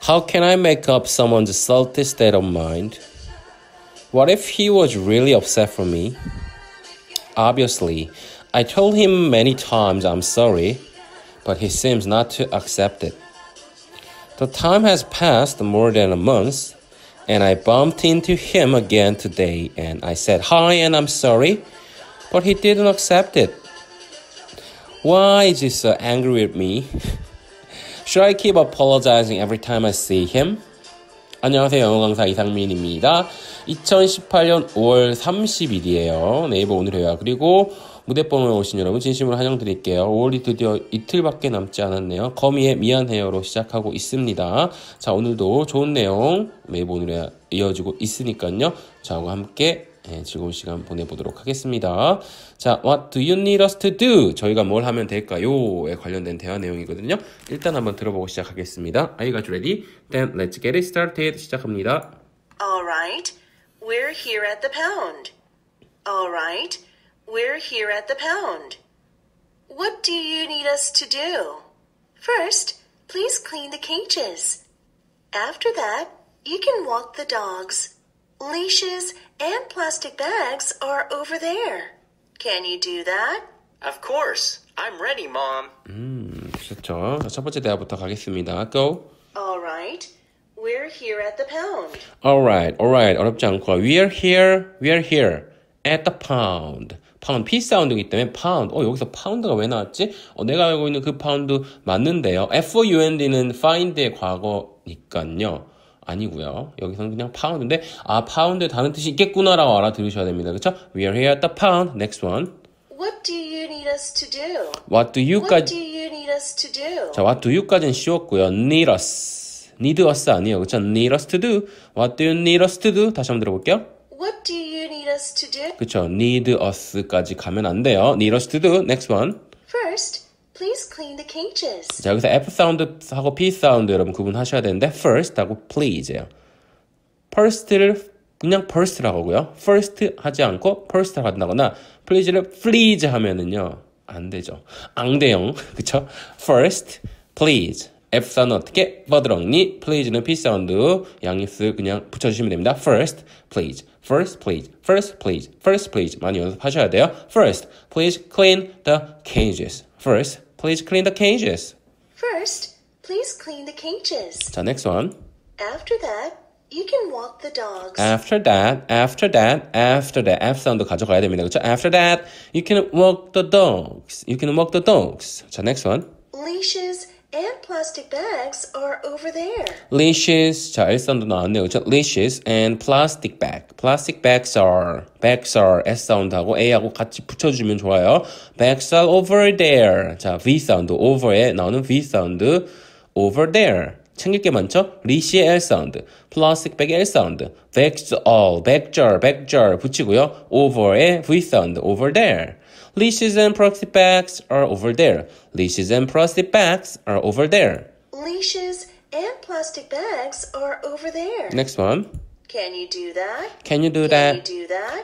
How can I make up someone's salty state of mind? What if he was really upset for me? Obviously, I told him many times I'm sorry, but he seems not to accept it. The time has passed more than a month, and I bumped into him again today, and I said hi and I'm sorry, but he didn't accept it. Why is he so angry with me? Should I keep apologizing every time I see him? 안녕하세요. 영어 강사 이상민입니다. 2018년 5월 30일이에요. 네이버 오늘 회화 그리고 무대뽀에 오신 여러분 진심으로 환영드릴게요. 5월이 드디어 이틀밖에 남지 않았네요. 거미의 미안해요로 시작하고 있습니다. 자, 오늘도 좋은 내용 네이버 오늘 회화 이어지고 있으니까요. 저하고 함께 즐거운 시간 보내보도록 하겠습니다. 자, What do you need us to do? 저희가 뭘 하면 될까요?에 관련된 대화 내용이거든요. 일단 한번 들어보고 시작하겠습니다. Are you guys ready? Then let's get it started. 시작합니다. Alright, we're here at the pound. Alright, we're here at the pound. What do you need us to do? First, please clean the cages. After that, you can walk the dogs. Leashes and plastic bags are over there. Can you do that? Of course. I'm ready, Mom. 좋죠. 첫 번째 대화부터 가겠습니다. Go. All right. We're here at the pound. Alright. 어렵지 않고 We're here at the pound. 파운드, P 사운드이기 때문에 파운드. 여기서 파운드가 왜 나왔지? 내가 알고 있는 그 파운드 맞는데요. FOUND는 find의 과거니까요. 아니고요. 여기서는 그냥 파운드인데 파운드에 다른 뜻이 있겠구나라고 알아들으셔야 됩니다. 그렇죠? We are here at the pound. Next one. What do you need us to do? What do you need us to do? 자, what do you까지는 쉬웠고요. Need us. Need us 아니에요. 그렇죠? Need us to do. What do you need us to do? 다시 한번 들어볼게요. What do you need us to do? 그렇죠? Need us까지 가면 안 돼요. Need us to do. Next one. First, please clean the cages. 자, 여기서 F 사운드하고 P 사운드 여러분 구분하셔야 되는데 first하고 please예요. first를 그냥 first라고 하고요. first 하지 않고 first라고 한다거나 please를 please 하면은요. 안 되죠. 앙대형. 그쵸? first, please. F 사운드 어떻게? 버드렁니. please는 P 사운드 양입술 그냥 붙여주시면 됩니다. first, please. First, please. First, please. First, please. 많이 연습하셔야 돼요. First, please clean the cages. First, please clean the cages. First, please clean the cages. 자, next one. After that, you can walk the dogs. After that, F 사운드 가져가야 됩니다. 그렇죠? After that, you can walk the dogs. 자, next one. Leashes and plastic bags are over there. Leashes. 자, L 사운드 나왔네요. 그렇죠? Leashes and plastic bag. Plastic bags are S 사운드하고 A하고 같이 붙여주면 좋아요. Bags are over there. 자, V 사운드. over에 나오는 V 사운드. over there. 챙길 게 많죠? 리시의 L 사운드. plastic bag의 L 사운드. bags all. bagjar 붙이고요. over의 V 사운드. over there. Leashes and plastic bags are over there. Leashes and plastic bags are over there. Leashes and plastic bags are over there. Next one. Can you do that? Can you do that?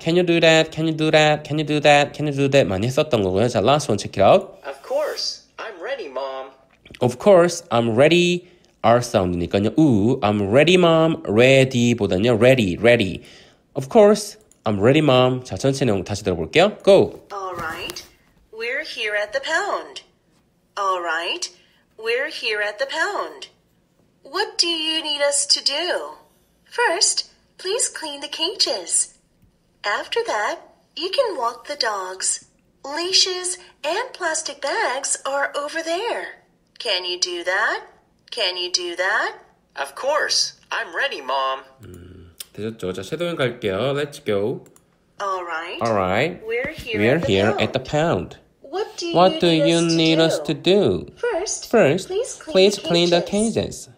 Can you do that? Can you do that? Can you do that? Can you do that? 많이 했었던 거고요. 자, last one check it out. Of course. I'm ready, Mom. Of course, I'm ready. R 사운드니까요. I'm ready, mom. ready보다는요. ready. Of course, I'm ready, mom. 자, 전체 내용 다시 들어볼게요. Go. All right. We're here at the pound. All right. We're here at the pound. What do you need us to do? First, please clean the cages. After that, you can walk the dogs. Leashes and plastic bags are over there. Can you do that? Can you do that? Of course. I'm ready, Mom. 되셨죠? 자, 섀도잉 갈게요. Let's go. All right. We're here at the pound. What do you need us to do? First, please clean the cages.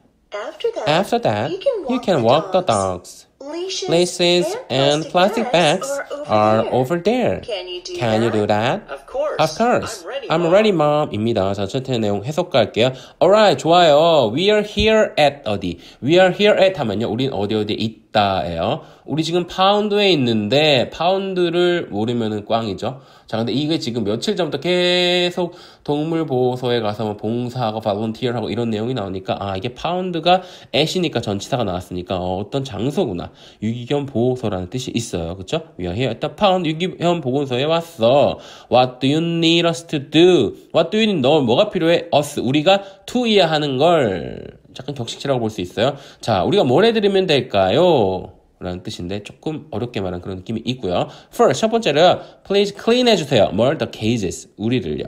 After that, you can walk the dogs. Leashes and plastic bags are over there. Can you do Can you do that? Of course. Of course. I'm ready, mom. 입니다. 자, 전체 내용 해석가 할게요. Alright, 좋아요. We are here at 어디? We are here at 하면요. 우린 어디에 있다예요. 우리 지금 파운드에 있는데 파운드를 모르면은 꽝이죠. 자, 근데 이게 지금 며칠 전부터 계속 동물보호소에 가서 뭐 봉사하고 volunteer하고 이런 내용이 나오니까 아, 이게 파운드가 at이니까 전치사가 나왔으니까 어떤 장소구나. 유기견 보호소라는 뜻이 있어요. 그쵸? We are here at the pound. 유기견 보호소에 왔어. What do you need us to do? What do you need? 너 뭐가 필요해? us. 우리가 to이야 하는 걸 약간 격식치라고 볼 수 있어요. 자, 우리가 뭘 해드리면 될까요? 라는 뜻인데 조금 어렵게 말한 그런 느낌이 있고요. First, 첫 번째로 please clean 해주세요. 뭘? The cages. 우리를요.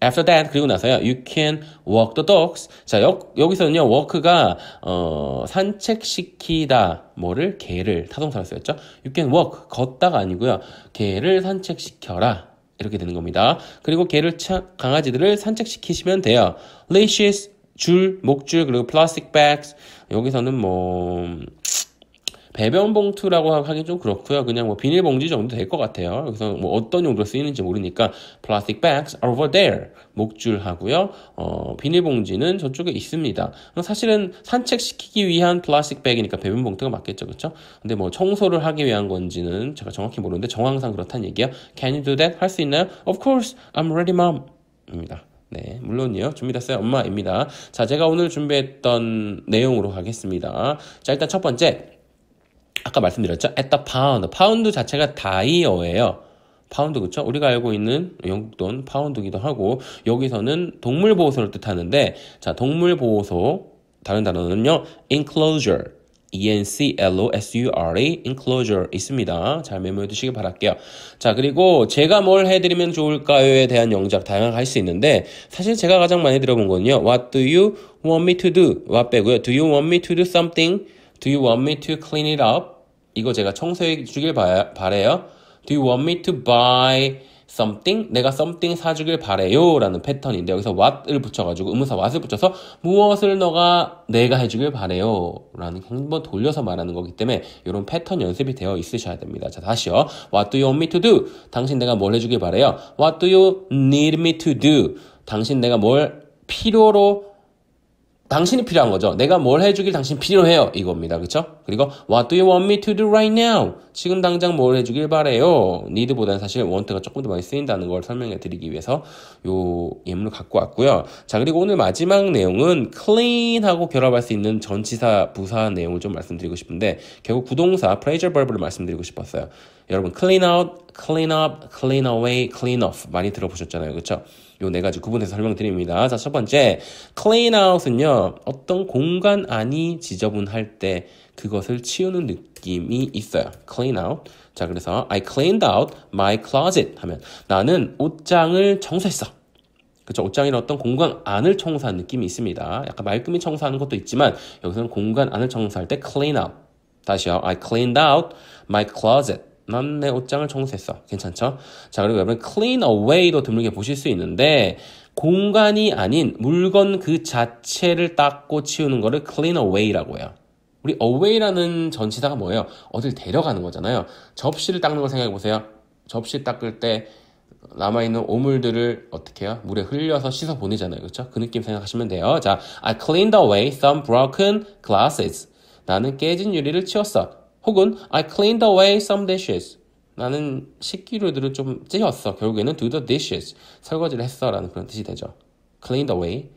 After that, 그리고 나서요. You can walk the dogs. 자, 여기서는요. walk가 산책시키다. 뭐를? 개를 타동사로 쓰였죠. You can walk. 걷다가 아니고요. 개를 산책시켜라. 이렇게 되는 겁니다. 그리고 강아지들을 산책시키시면 돼요. leashes, 줄, 목줄, 그리고 plastic bags. 여기서는 뭐 배변 봉투라고 하긴 좀 그렇고요. 그냥 뭐 비닐봉지 정도 될 것 같아요. 그래서 뭐 어떤 용도로 쓰이는지 모르니까 plastic bags are over there. 목줄 하고요. 비닐봉지는 저쪽에 있습니다. 사실은 산책시키기 위한 플라스틱 백이니까 배변 봉투가 맞겠죠. 그렇죠? 근데 뭐 청소를 하기 위한 건지는 제가 정확히 모르는데 정황상 그렇다는 얘기예요. Can you do that? 할 수 있나요? Of course. I'm ready, mom. 입니다. 네, 물론요. 준비됐어요. 엄마입니다. 자, 제가 오늘 준비했던 내용으로 가겠습니다. 자, 일단 첫 번째. 아까 말씀드렸죠? at the pound. 파운드 자체가 다이어예요. 파운드, 그쵸? 우리가 알고 있는 영국 돈 파운드기도 하고, 여기서는 동물보호소를 뜻하는데, 자, 동물보호소, 다른 단어는요, enclosure. E-N-C-L-O-S-U-R-E, enclosure 있습니다. 잘 메모해 두시길 바랄게요. 자, 그리고 제가 뭘 해드리면 좋을까요에 대한 영작 다양하게 할 수 있는데, 사실 제가 가장 많이 들어본 건요, what do you want me to do? what 빼고요, do you want me to do something? Do you want me to clean it up? 이거 제가 청소해 주길 바래요. Do you want me to buy something? 내가 something 사주길 바래요 라는 패턴인데 여기서 what을 붙여가지고 의문사 what을 붙여서 무엇을 내가 해주길 바래요 라는 한번 돌려서 말하는 거기 때문에 이런 패턴 연습이 되어 있으셔야 됩니다. 자, 다시요. What do you want me to do? 당신 내가 뭘 해주길 바래요? What do you need me to do? 당신 내가 뭘 당신이 필요한 거죠. 내가 뭘 해주길 당신 필요해요. 이겁니다. 그쵸? 그리고 What do you want me to do right now? 지금 당장 뭘 해주길 바래요. need보다는 사실 want가 조금 더 많이 쓰인다는 걸 설명해 드리기 위해서 요 예문을 갖고 왔고요. 자, 그리고 오늘 마지막 내용은 clean하고 결합할 수 있는 전치사, 부사 내용을 좀 말씀드리고 싶은데 결국 부동사, phrasal verb를 말씀드리고 싶었어요. 여러분 clean out, clean up, clean away, clean off 많이 들어보셨잖아요. 그쵸? 요 네 가지 구분해서 설명드립니다. 자, 첫 번째, clean out은요, 어떤 공간 안이 지저분할 때 그것을 치우는 느낌이 있어요. clean out. 자, 그래서 I cleaned out my closet 하면 나는 옷장을 청소했어. 그렇죠? 옷장이나 어떤 공간 안을 청소한 느낌이 있습니다. 약간 말끔히 청소하는 것도 있지만 여기서는 공간 안을 청소할 때 clean out. 다시요. I cleaned out my closet. 난 내 옷장을 청소했어. 괜찮죠? 자, 그리고 여러분 clean away도 드물게 보실 수 있는데 공간이 아닌 물건 그 자체를 닦고 치우는 거를 clean away라고 해요. 우리 away라는 전치사가 뭐예요? 어딜 데려가는 거잖아요. 접시를 닦는 걸 생각해 보세요. 접시 닦을 때 남아있는 오물들을 어떻게 해요? 물에 흘려서 씻어 보내잖아요. 그렇죠? 그 느낌 생각하시면 돼요. 자, I cleaned away some broken glasses. 나는 깨진 유리를 치웠어. 혹은 I cleaned away some dishes. 나는 식기류들을 좀 찌웠어. 결국에는 do the dishes. 설거지를 했어 라는 그런 뜻이 되죠. cleaned away.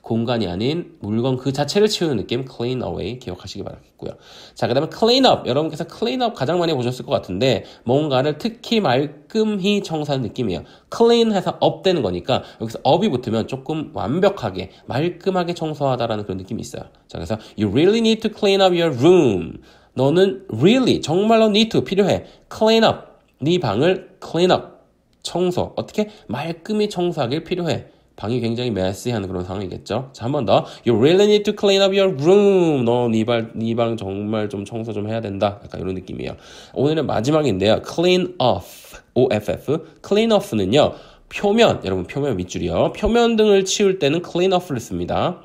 공간이 아닌 물건 그 자체를 치우는 느낌 clean away 기억하시기 바라겠고요. 자, 그 다음에 clean up. 여러분께서 clean up 가장 많이 보셨을 것 같은데 뭔가를 특히 말끔히 청소하는 느낌이에요. clean 해서 up 되는 거니까 여기서 up이 붙으면 조금 완벽하게 말끔하게 청소하다라는 그런 느낌이 있어요. 자, 그래서 you really need to clean up your room. 너는 really 정말로 need to 필요해. clean up. 네 방을 clean up. 청소. 어떻게? 말끔히 청소하길 필요해. 방이 굉장히 messy-한 그런 상황이겠죠. 자, 한 번 더. You really need to clean up your room. 너 네 방 정말 좀 청소 좀 해야 된다. 약간 이런 느낌이에요. 오늘은 마지막인데요. clean off. OFF. clean off는요. 표면, 여러분 표면 밑줄이요. 표면 등을 치울 때는 clean off를 씁니다.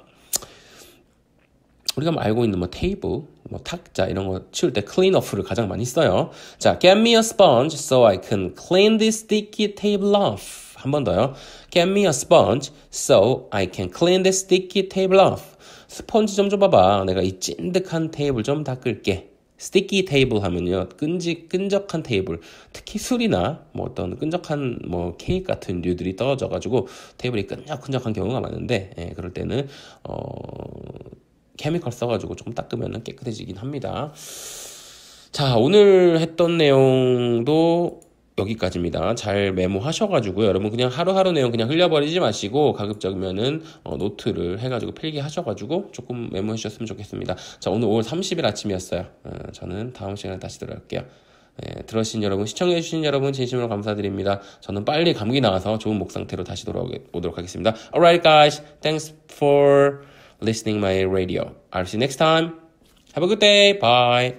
우리가 알고 있는 뭐 테이블, 뭐 탁자 이런 거 치울 때 clean off를 가장 많이 써요. 자, get me a sponge so I can clean this sticky table off. 한 번 더요. Get me a sponge so I can clean the sticky table off. 스펀지 좀 줘봐봐. 내가 이 찐득한 테이블 좀 닦을게. sticky table 하면요, 끈적한 테이블, 특히 술이나 뭐 어떤 끈적한 뭐 케이크 같은 류들이 떨어져가지고 테이블이 끈적끈적한 경우가 많은데, 예, 그럴 때는 케미컬 써가지고 조금 닦으면 깨끗해지긴 합니다. 자, 오늘 했던 내용도 여기까지입니다. 잘 메모하셔가지고요. 여러분 그냥 하루하루 내용 그냥 흘려버리지 마시고 가급적이면은 노트를 해가지고 필기하셔가지고 조금 메모해 주셨으면 좋겠습니다. 자, 오늘 5월 30일 아침이었어요. 저는 다음 시간에 다시 돌아올게요. 들어주신 여러분, 시청해주신 여러분 진심으로 감사드립니다. 저는 빨리 감기 나와서 좋은 목 상태로 다시 돌아오도록 하겠습니다. Alright guys, thanks for listening my radio. I'll see you next time. Have a good day. Bye.